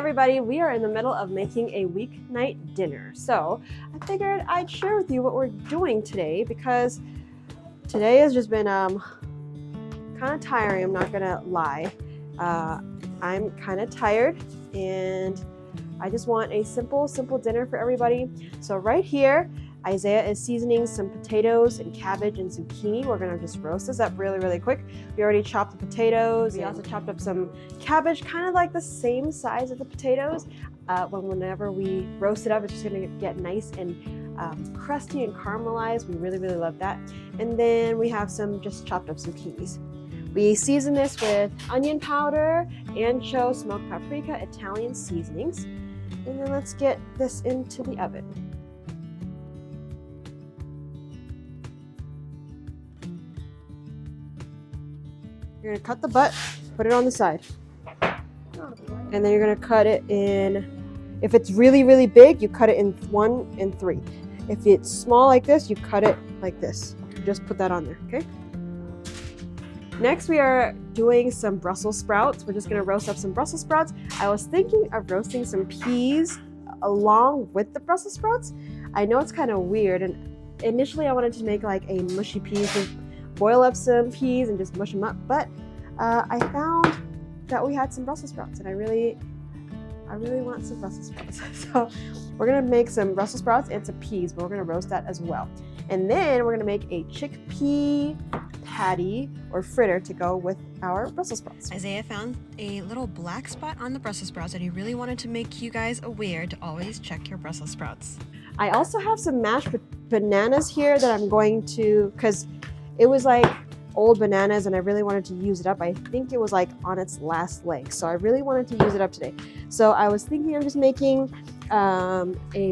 everybody, we are in the middle of making a weeknight dinner. So I figured I'd share with you what we're doing today because today has just been kind of tiring, I'm not gonna lie. I'm kind of tired and I just want a simple dinner for everybody. So right here, Isaiah is seasoning some potatoes and cabbage and zucchini. We're gonna just roast this up really quick. We already chopped the potatoes. We also chopped up some cabbage, kind of like the same size as the potatoes. Whenever we roast it up, it's just gonna get nice and crusty and caramelized. We really love that. And then we have just chopped up zucchinis. We season this with onion powder, ancho, smoked paprika, Italian seasonings. And then let's get this into the oven. You're gonna cut the butt, put it on the side. And then you're gonna cut it in, if it's really big, you cut it in 1 and 3. If it's small like this, you cut it like this. Just put that on there, okay? Next, we are doing some Brussels sprouts. We're just gonna roast up some Brussels sprouts. I was thinking of roasting some peas along with the Brussels sprouts. I know it's kind of weird, and initially I wanted to make like a mushy peas, just boil up some peas and just mush them up, but I found that we had some Brussels sprouts, and I really want some Brussels sprouts. So we're gonna make some Brussels sprouts and some peas, but we're gonna roast that as well. And then we're gonna make a chickpea patty or fritter to go with our Brussels sprouts. Isaiah found a little black spot on the Brussels sprouts, and he really wanted to make you guys aware to always check your Brussels sprouts. I also have some mashed bananas here that I'm going to, because it was like old bananas and I really wanted to use it up. I think it was like on its last leg, so I really wanted to use it up today. So I was thinking of just making a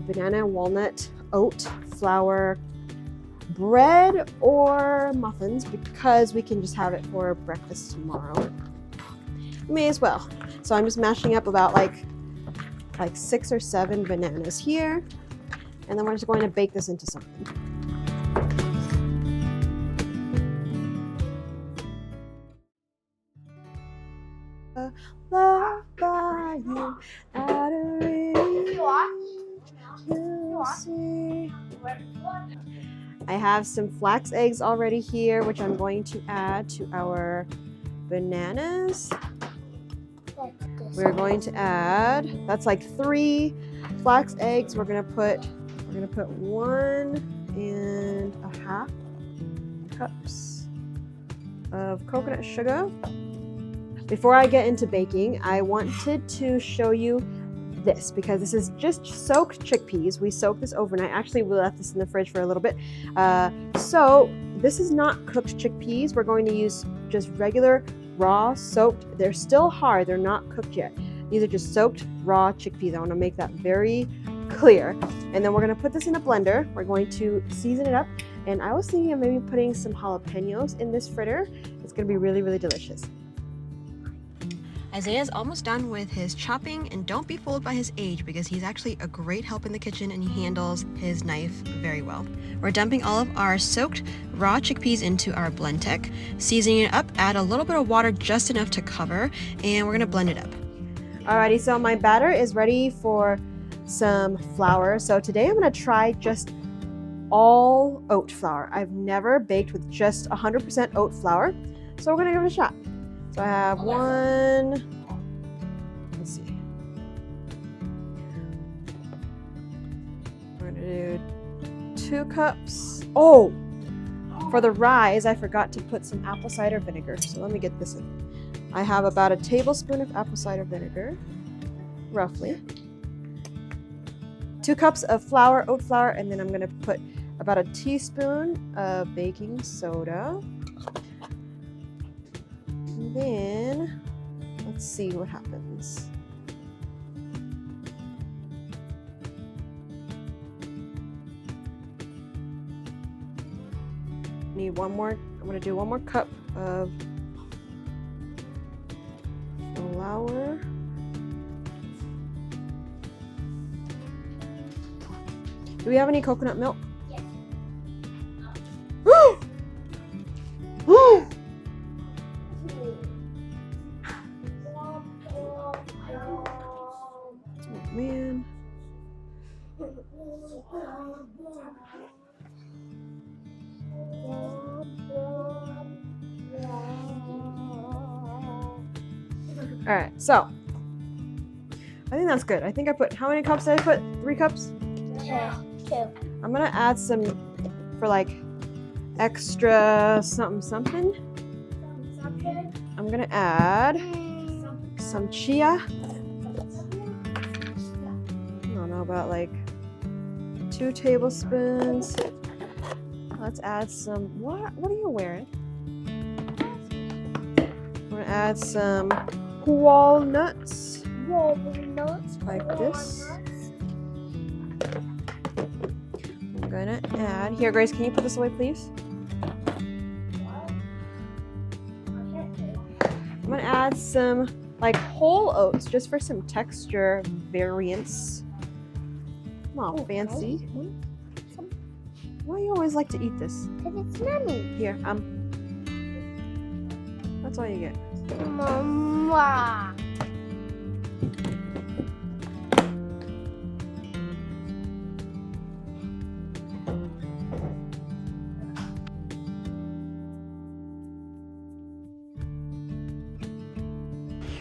banana walnut oat flour bread or muffins, because we can just have it for breakfast tomorrow. May as well. So I'm just mashing up about like 6 or 7 bananas here, and then we're just going to bake this into something. Love by you, I have some flax eggs already here, which I'm going to add to our bananas. We're going to add, that's like 3 flax eggs. We're gonna put 1.5 cups of coconut sugar. Before I get into baking, I wanted to show you this, because this is just soaked chickpeas. We soaked this overnight. Actually, we left this in the fridge for a little bit. So this is not cooked chickpeas. We're going to use just regular raw soaked. They're still hard. They're not cooked yet. These are just soaked raw chickpeas. I want to make that very clear. And then we're going to put this in a blender. We're going to season it up. And I was thinking of maybe putting some jalapenos in this fritter. It's going to be really delicious. Isaiah's almost done with his chopping, and don't be fooled by his age, because he's actually a great help in the kitchen and he handles his knife very well. We're dumping all of our soaked raw chickpeas into our blend tech, seasoning it up, add a little bit of water, just enough to cover, and we're gonna blend it up. Alrighty, so my batter is ready for some flour. So today I'm gonna try just all oat flour. I've never baked with just 100% oat flour, so we're gonna give it a shot. So I have 1, let's see, we're gonna do 2 cups. Oh, for the rise, I forgot to put some apple cider vinegar. So let me get this in. I have about a tablespoon of apple cider vinegar, roughly. 2 cups of flour, oat flour, and then I'm gonna put about a teaspoon of baking soda. And then, let's see what happens. Need one more, I'm gonna do 1 more cup of flour. Do we have any coconut milk? Yes. All right, so I think that's good. I think I put, how many cups did I put? 3 cups? 2. I'm gonna add some for like extra something. I'm gonna add some chia. I don't know, about like 2 tablespoons. Let's add some, what are you wearing? I'm gonna add some walnuts. Walnuts. Like this. I'm gonna add, here Grace, can you put this away please? I'm gonna add some like whole oats just for some texture variance. I'm all fancy. Why do you always like to eat this? Because it's yummy. Here, that's all you get. Mama.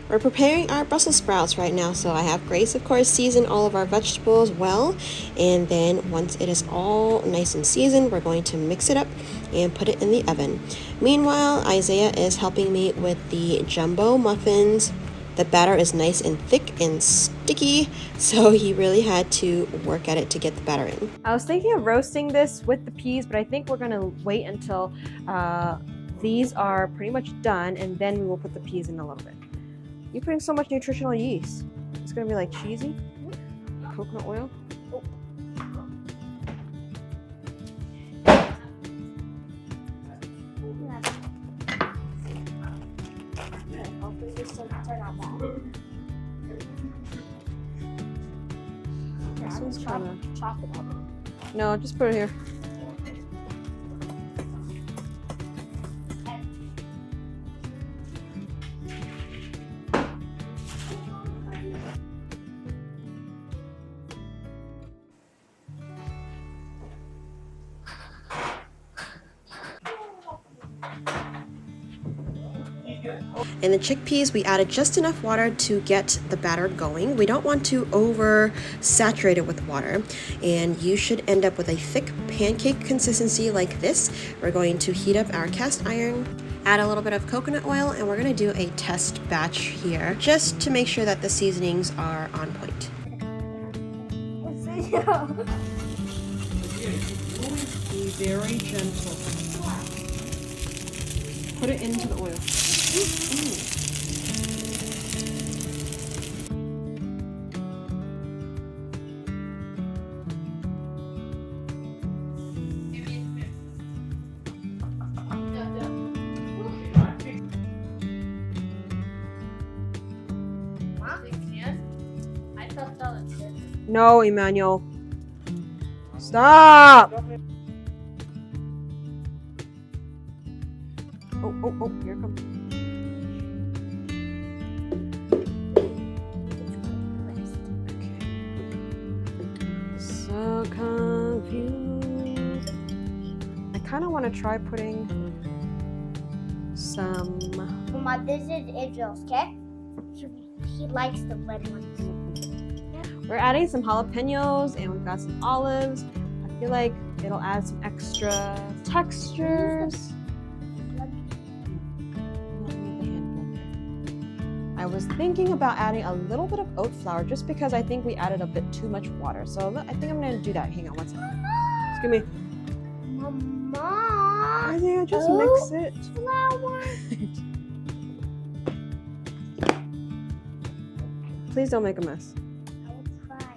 We're preparing our Brussels sprouts right now, so I have Grace, of course, season all of our vegetables well, and then once it is all nice and seasoned, we're going to mix it up and put it in the oven. Meanwhile, Isaiah is helping me with the jumbo muffins. The batter is nice and thick and sticky, so he really had to work at it to get the batter in. I was thinking of roasting this with the peas, but I think we're gonna wait until these are pretty much done, and then we will put the peas in a little bit. You're putting so much nutritional yeast. It's gonna be like cheesy. Coconut oil. Oh. This one's kinda... Chop it up. No, just put it here. In the chickpeas, we added just enough water to get the batter going. We don't want to over saturate it with water, and you should end up with a thick pancake consistency like this. We're going to heat up our cast iron, add a little bit of coconut oil, and we're going to do a test batch here just to make sure that the seasonings are on point. Be very gentle. Put it into the oil. No, Emmanuel. Stop! Oh, here it comes. So confused. I kind of want to try putting some... Mama, this is Idris, okay? He likes the red ones. We're adding some jalapenos and we've got some olives. I feel like it'll add some extra textures. I was thinking about adding a little bit of oat flour just because I think we added a bit too much water. So I think I'm gonna do that. Hang on one second. Excuse me. Mama. Isaiah, just mix it. Flour. Please don't make a mess. I will try.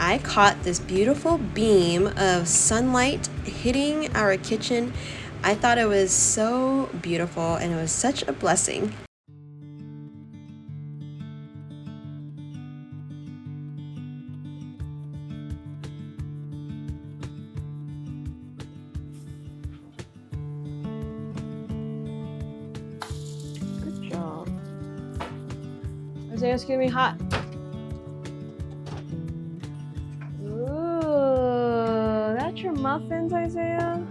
I caught this beautiful beam of sunlight hitting our kitchen. I thought it was so beautiful and it was such a blessing. Good job. Isaiah's gonna be hot. Ooh, that's your muffins, Isaiah?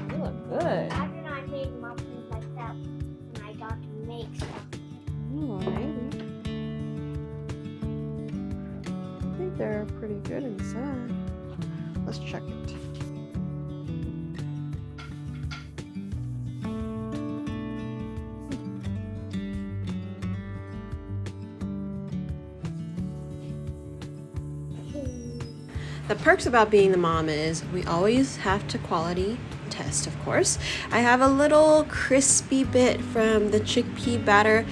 They look good. Imagine I made muffins like that when I got to make stuff. Maybe. I think they're pretty good inside. Let's check it. The perks about being the mom is we always have to quality test, of course. I have a little crispy bit from the chickpea batter.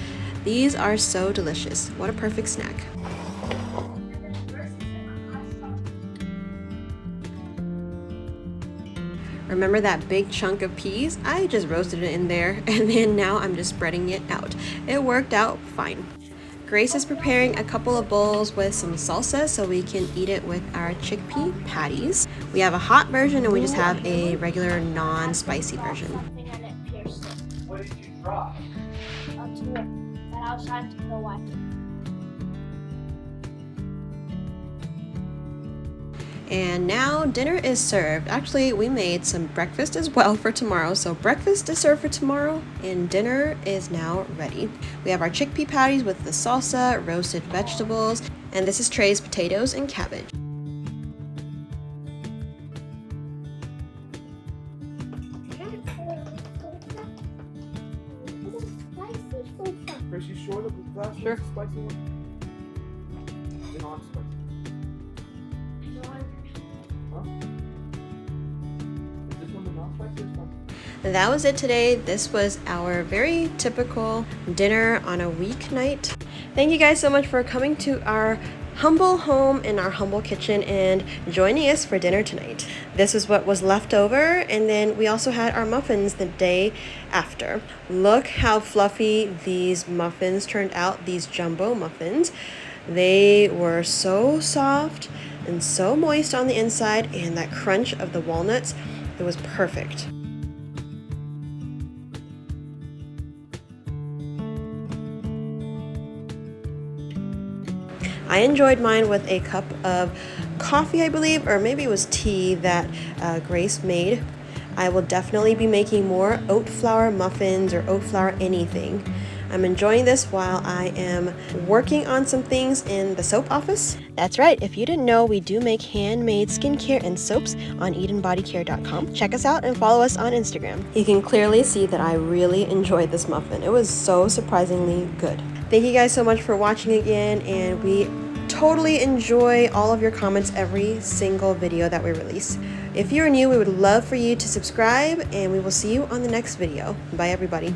These are so delicious. What a perfect snack. Remember that big chunk of peas? I just roasted it in there and then now I'm just spreading it out. It worked out fine. Grace is preparing a couple of bowls with some salsa so we can eat it with our chickpea patties. We have a hot version and we just have a regular non-spicy version. Something and it pierced it. What did you try? But I was trying to go watch it. And now dinner is served. Actually, we made some breakfast as well for tomorrow. So breakfast is served for tomorrow and dinner is now ready. We have our chickpea patties with the salsa, roasted vegetables, and this is Trey's potatoes and cabbage. Chris, you sure the last Sure. one's the spicy one? The non-spicy. Huh? Is this one the non-spicy or spicy? That was it today. This was our very typical dinner on a weeknight. Thank you guys so much for coming to our humble home in our humble kitchen and joining us for dinner tonight. This is what was left over, and then we also had our muffins the day after. Look how fluffy these muffins turned out, these jumbo muffins. They were so soft and so moist on the inside, and that crunch of the walnuts, it was perfect. I enjoyed mine with a cup of coffee, I believe, or maybe it was tea that Grace made. I will definitely be making more oat flour muffins or oat flour anything. I'm enjoying this while I am working on some things in the soap office. That's right, if you didn't know, we do make handmade skincare and soaps on EdenBodyCare.com. Check us out and follow us on Instagram. You can clearly see that I really enjoyed this muffin. It was so surprisingly good. Thank you guys so much for watching again, and we totally enjoy all of your comments every single video that we release. If you're new, we would love for you to subscribe, and we will see you on the next video. Bye, everybody.